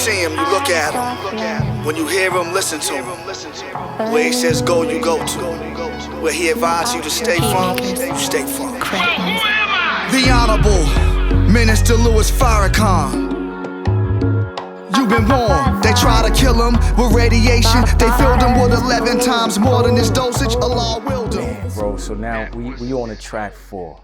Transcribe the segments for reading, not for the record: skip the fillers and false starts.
see him, you look at him. When you hear him, listen to him. Where he says go, you go to. Where he advises you to stay from, you stay from. The Honorable Minister Louis Farrakhan. You've been warned, they try to kill him with radiation. They filled him with 11 times more than his dosage. Allah willed him. Man, bro, so now we on a track 4.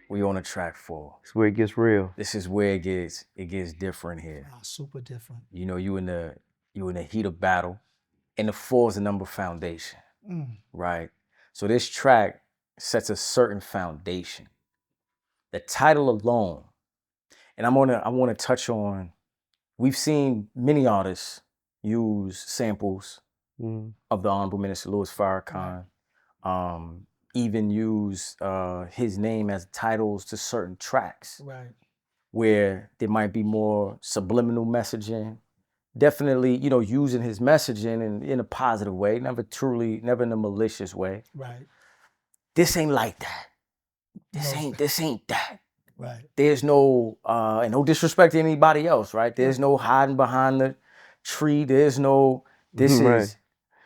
We on a track 4. It's where it gets real. This is where it gets different here. Super different. You know, you in the heat of battle, and the 4 is the number foundation, right? So this track sets a certain foundation. The title alone, and I want to touch on. We've seen many artists use samples of the Honorable Minister Louis Farrakhan, even use his name as titles to certain tracks, Right. where there might be more subliminal messaging. Definitely, you know, using his messaging in a positive way, never in a malicious way. Right. This ain't like that. This ain't that. Right. There's no, and no disrespect to anybody else, right? There's no hiding behind the tree. This is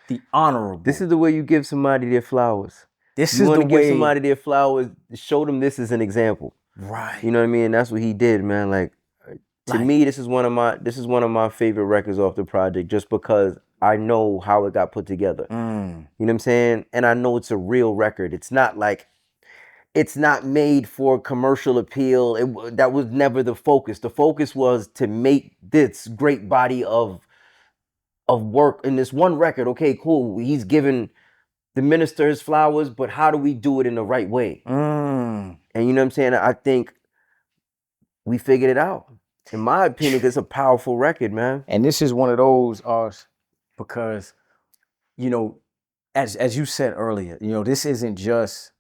the honorable. This is the way you give somebody their flowers. This you is want the to way. give somebody their flowers, show them this as an example. Right. You know what I mean? That's what he did, man. Like, to me, this is one of my favorite records off the project, just because I know how it got put together. You know what I'm saying? And I know it's a real record. It's not made for commercial appeal. That was never the focus. The focus was to make this great body of work in this one record. Okay, cool. He's giving the minister his flowers, but how do we do it in the right way? And you know what I'm saying? I think we figured it out. In my opinion, it's a powerful record, man. And this is one of those, because, you know, as you said earlier, you know, this isn't just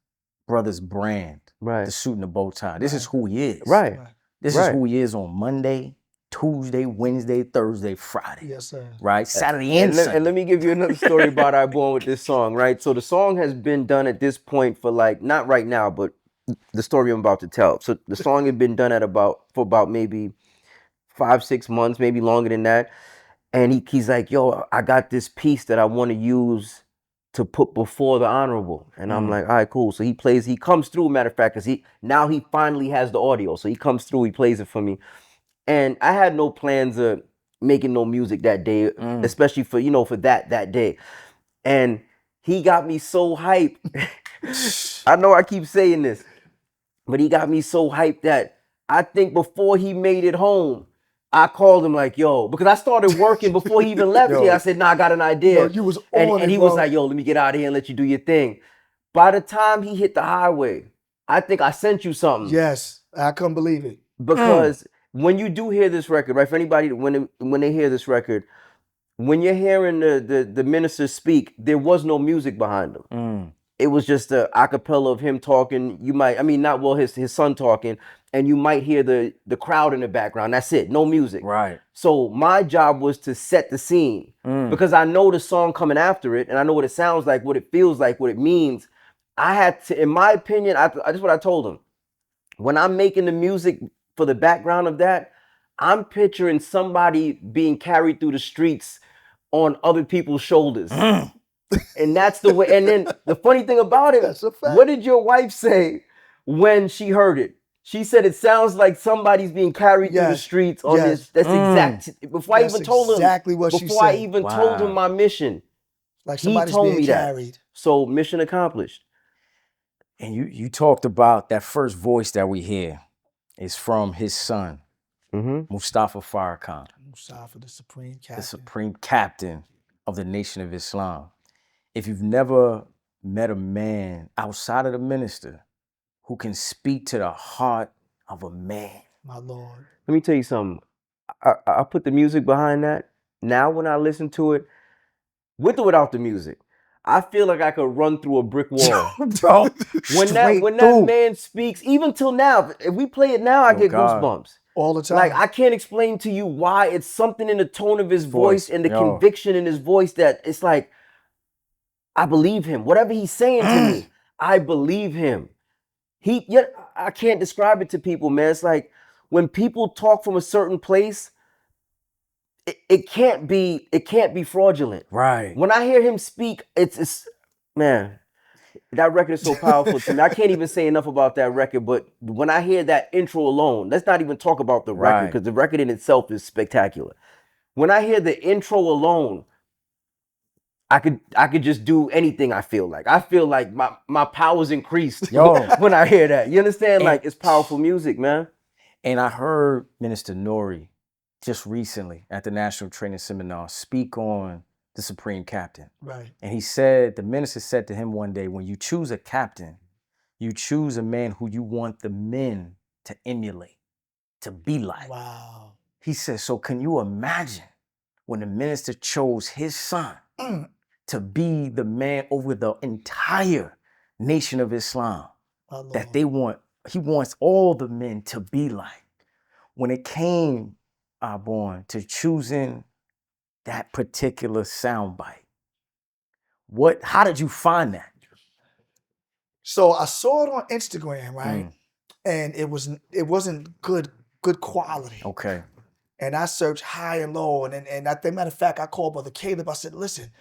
brother's brand, right? The suit and the bow tie. This is who he is, right? This is who he is on Monday, Tuesday, Wednesday, Thursday, Friday. Yes, sir. Right, Saturday and Sunday. And let me give you another story about IBorn with this song, right? So the song has been done at this point for not right now, but the story I'm about to tell. So the song had been done for about maybe 5-6 months, maybe longer than that. And he's like, yo, I got this piece that I want to use to put before the honorable. And I'm like, all right, cool. So he comes through, matter of fact, because he finally has the audio. So he comes through, he plays it for me. And I had no plans of making no music that day, especially for that day. And he got me so hyped. I know I keep saying this, but he got me so hyped that I think before he made it home, I called him like, yo, because I started working before he even left here. I said, nah, I got an idea. Yo, you was on and he was like, yo, let me get out of here and let you do your thing. By the time he hit the highway, I think I sent you something. Yes, I couldn't believe it. Because when you do hear this record, right, for anybody, when they hear this record, when you're hearing the minister speak, there was no music behind him. It was just a acapella of him talking. His son talking, and you might hear the crowd in the background. That's it, no music. Right. So my job was to set the scene because I know the song coming after it, and I know what it sounds like, what it feels like, what it means. I had to, in my opinion, that's what I told him. When I'm making the music for the background of that, I'm picturing somebody being carried through the streets on other people's shoulders. And that's the way. And then the funny thing about it, what did your wife say when she heard it? She said it sounds like somebody's being carried through the streets on this. That's exact. Before I even told him exactly what she before I said. even told him my mission, Like he somebody's told being me carried. that. So mission accomplished. And you talked about that first voice that we hear is from his son, Mustafa Farrakhan. Mustafa, the supreme captain. The supreme captain of the Nation of Islam. If you've never met a man outside of the minister who can speak to the heart of a man. My Lord. Let me tell you something. I put the music behind that. Now when I listen to it, with or without the music, I feel like I could run through a brick wall. Bro, when that man speaks, even till now, if we play it now, I get goosebumps. All the time. Like, I can't explain to you why. It's something in the tone of his voice and the conviction in his voice that it's like, I believe him. Whatever he's saying to me, I believe him. I can't describe it to people, man. It's like when people talk from a certain place, it can't be fraudulent. Right. When I hear him speak, it's man, that record is so powerful to me. I can't even say enough about that record, but when I hear that intro alone, let's not even talk about the record, Right. because the record in itself is spectacular. When I hear the intro alone, I could just do anything. I feel like my powers increased when I hear that. You understand? Like, it's powerful music, man. And I heard Minister Louis just recently at the National Training Seminar speak on the Supreme Captain. Right. And he said, the minister said to him one day, when you choose a captain, you choose a man who you want the men to emulate, to be like. Wow. He says, so can you imagine when the minister chose his son to be the man over the entire nation of Islam that he wants all the men to be like. When it came, IBorn, to choosing that particular soundbite, how did you find that? So I saw it on Instagram, right? And it wasn't good quality. Okay. And I searched high and low, and I think, matter of fact, I called Brother Caleb. I said, listen,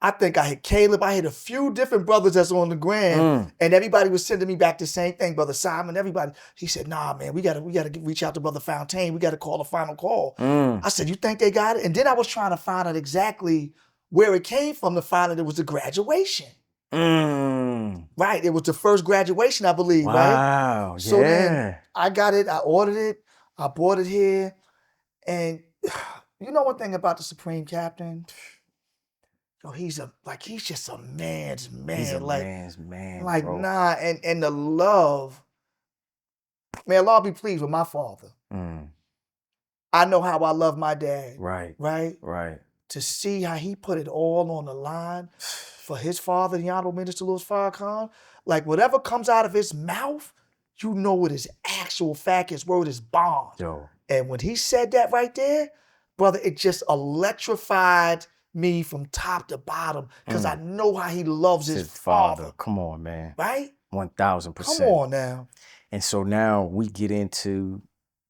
I think I hit Caleb. I hit a few different brothers that's on the gram, and everybody was sending me back the same thing. Brother Simon, everybody. He said, nah, man, we gotta reach out to Brother Fontaine. We gotta call the final call. I said, you think they got it? And then I was trying to find out exactly where it came from to find out it was the graduation. Right, it was the first graduation, I believe, right? Wow, So then I got it, I ordered it, I bought it here, and you know one thing about the Supreme Captain? Yo, he's just a man's man. He's a like, man's man, like bro. nah, and the love. May Allah be pleased with my father. I know how I love my dad. Right. Right? Right. To see how he put it all on the line for his father, the Honorable Minister Louis Farrakhan. Like, whatever comes out of his mouth, you know it is actual fact. His word is bond. Yo. And when he said that right there, brother, it just electrified me from top to bottom, because I know how he loves his father. Come on, man. Right? 1000%. Come on now. And so now we get into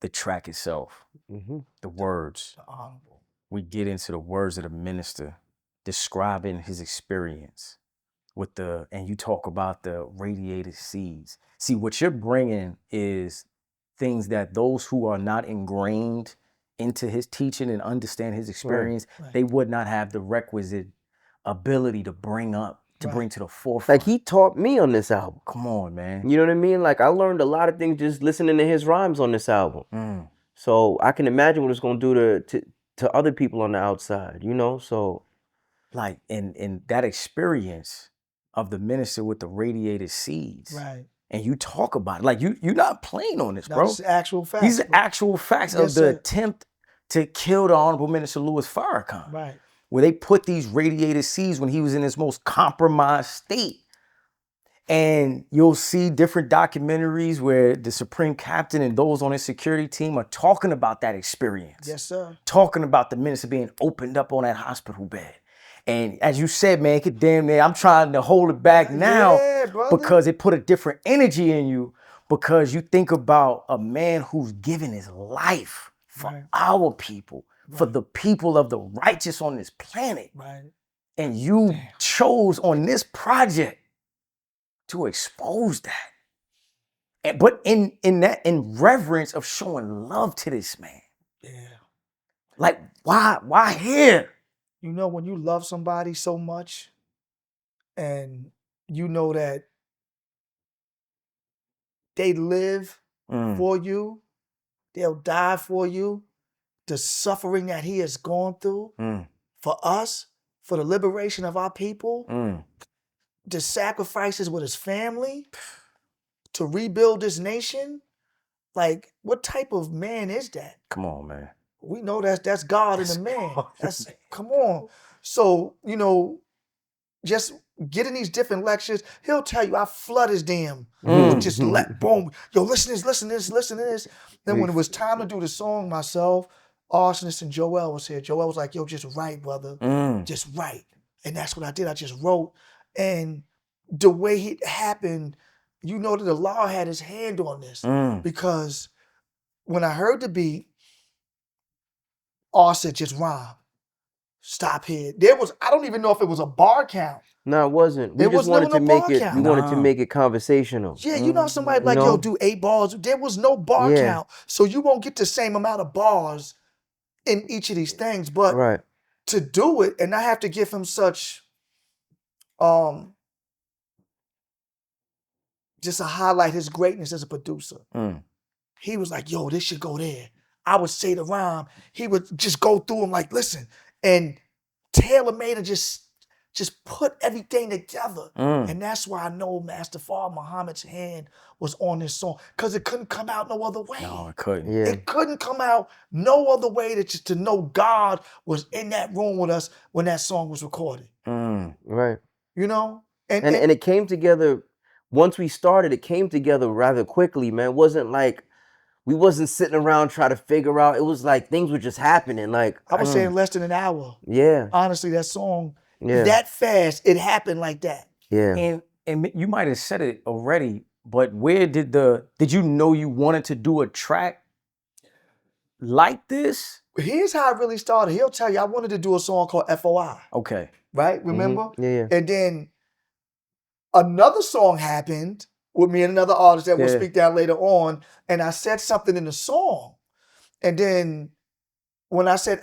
the track itself, the words. The Honorable. We get into the words of the minister describing his experience with and you talk about the radiated seeds. See, what you're bringing is things that those who are not ingrained into his teaching and understand his experience, they would not have the requisite ability to bring up, to bring to the forefront. Like, he taught me on this album. Come on, man. You know what I mean? Like, I learned a lot of things just listening to his rhymes on this album. So I can imagine what it's going to do to other people on the outside, you know? So, like, in that experience of the minister with the radiated seeds. Right. And you talk about it. Like, you're not playing on this, bro. That's actual facts. These are actual facts of the attempt to kill the Honorable Minister Louis Farrakhan. Right. Where they put these radiated seeds when he was in his most compromised state. And you'll see different documentaries where the Supreme Captain and those on his security team are talking about that experience. Yes, sir. Talking about the minister being opened up on that hospital bed. And as you said, man, damn near, I'm trying to hold it back now because it put a different energy in you, because you think about a man who's given his life for our people, for the people of the righteous on this planet. Right. And you chose on this project to expose that. But in reverence of showing love to this man. Yeah. Like, why here? You know, when you love somebody so much and you know that they live for you, they'll die for you, the suffering that he has gone through for us, for the liberation of our people, the sacrifices with his family to rebuild this nation, like, what type of man is that? Come on, man. We know that's God in a man. Come on. So, you know, just getting these different lectures, he'll tell you, I flood his dam. Just boom. Yo, listen to this. Then when it was time to do the song myself, Arsonist and Joel was here. Joel was like, yo, just write, brother. Just write. And that's what I did. I just wrote. And the way it happened, you know that the law had his hand on this. Because when I heard the beat, said, just rhyme. Stop here. I don't even know if it was a bar count. No, it wasn't. We There just was wanted never to no make bar it. count. We wanted to Nah. make it conversational. Yeah, you know somebody like, You yo, know? do 8 bars. There was no bar Yeah. count. So you won't get the same amount of bars in each of these things. But Right. to do it, and I have to give him such just to highlight his greatness as a producer. He was like, yo, this should go there. I would say the rhyme. He would just go through them like, listen, and tailor-made and just put everything together. And that's why I know Master Fard Muhammad's hand was on this song, because it couldn't come out no other way. No, it couldn't. Yeah. It couldn't come out no other way to know God was in that room with us when that song was recorded. Right. You know? And it came together, once we started, it came together rather quickly, man. It wasn't like, we wasn't sitting around trying to figure out. It was like things were just happening. Like, I would say in less than an hour. yeah. Honestly, that song, Yeah. that fast, it happened like that. Yeah. And you might have said it already, but where did you know you wanted to do a track like this? Here's how it really started. He'll tell you, I wanted to do a song called FOI, Okay. right? Remember? Yeah. And then another song happened with me and another artist that we'll Yeah. speak down later on. And I said something in the song. And then when I said,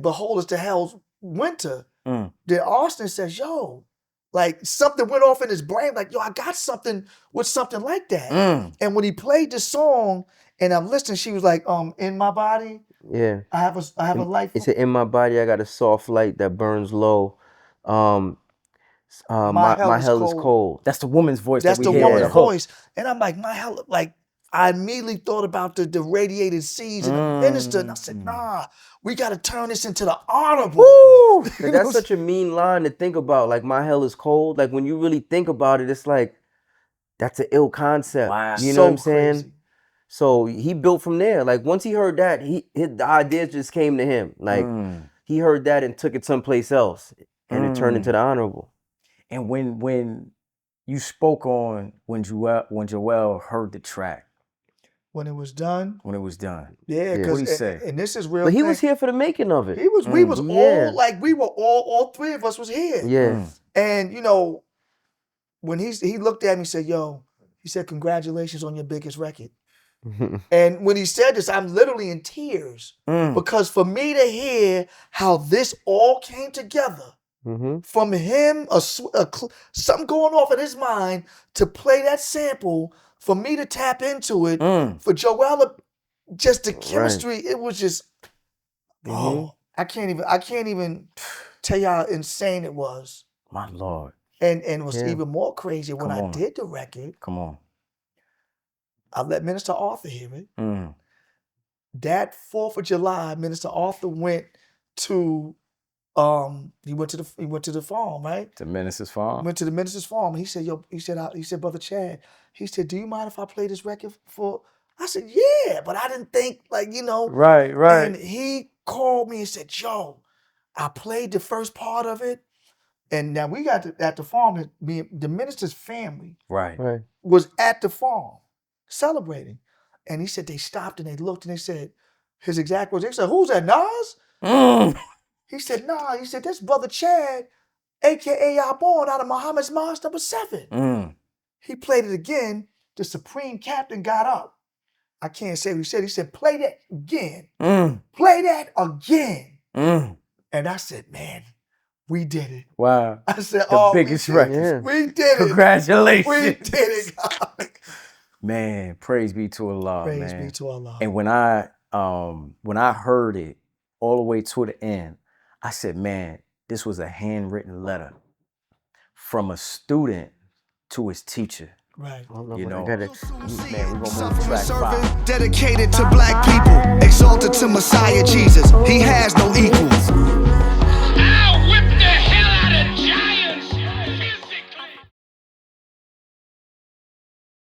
behold, it's the hell's winter, then Austin says, yo, like something went off in his brain. Like, yo, I got something with something like that. And when he played the song and I'm listening, she was like, in my body, Yeah. I have a life. It said, in my body, I got a soft light that burns low. My hell is cold. That's the woman's voice. That's that the we hear on woman's the hook. voice. And I'm like, my hell, like, I immediately thought about the radiated seas and the minister. And I said, nah, we got to turn this into the honorable. Woo! That's such a mean line to think about. Like, my hell is cold. Like, when you really think about it, it's like, that's an ill concept. Wow. You know So what I'm saying? crazy. So he built from there. Like, once he heard that, the ideas just came to him. Like, he heard that and took it someplace else. And it turned into the honorable. And when you spoke on when Joel heard the track, When it was done. What Yeah, because did he say? and this is real. But he was here for the making of it. We was Yeah. all three of us was here. Yeah. And you know, when he looked at me and said, yo, he said, congratulations on your biggest record. And when he said this, I'm literally in tears. Because for me to hear how this all came together, from him, something going off in his mind to play that sample, for me to tap into it, for Joel, just the chemistry, it was just, oh, I can't even tell you how insane it was. My Lord. And what's even more crazy, when I did the record, Come on. I let Minister Arthur hear it. That 4th of July, Minister Arthur went to he went to the farm, right? The minister's farm. Went to the minister's farm. And he said, yo, he said, Brother Chad, he said, do you mind if I play this record for? I said, yeah, but I didn't think, like, you know. Right. And he called me and said, yo, I played the first part of it. And now we got at the farm, the minister's family Right. was at the farm celebrating. And he said they stopped and they looked and they said, his exact words, they said, who's that, Nas? He said, nah. He said, that's Brother Chad, a.k.a. IBorn, out of Muhammad's Mosque number 7. He played it again. The Supreme Captain got up. I can't say what he said. He said, play that again. Play that again. And I said, man, we did it. Wow. I said, The biggest record. We did it. Congratulations. We did it, God. Man, praise be to Allah, Praise man. be to Allah. And when I heard it all the way to the end, I said, man, this was a handwritten letter from a student to his teacher. Right. You know, I man, we're gonna move track 5. Dedicated to black people, exalted to Messiah Jesus. He has no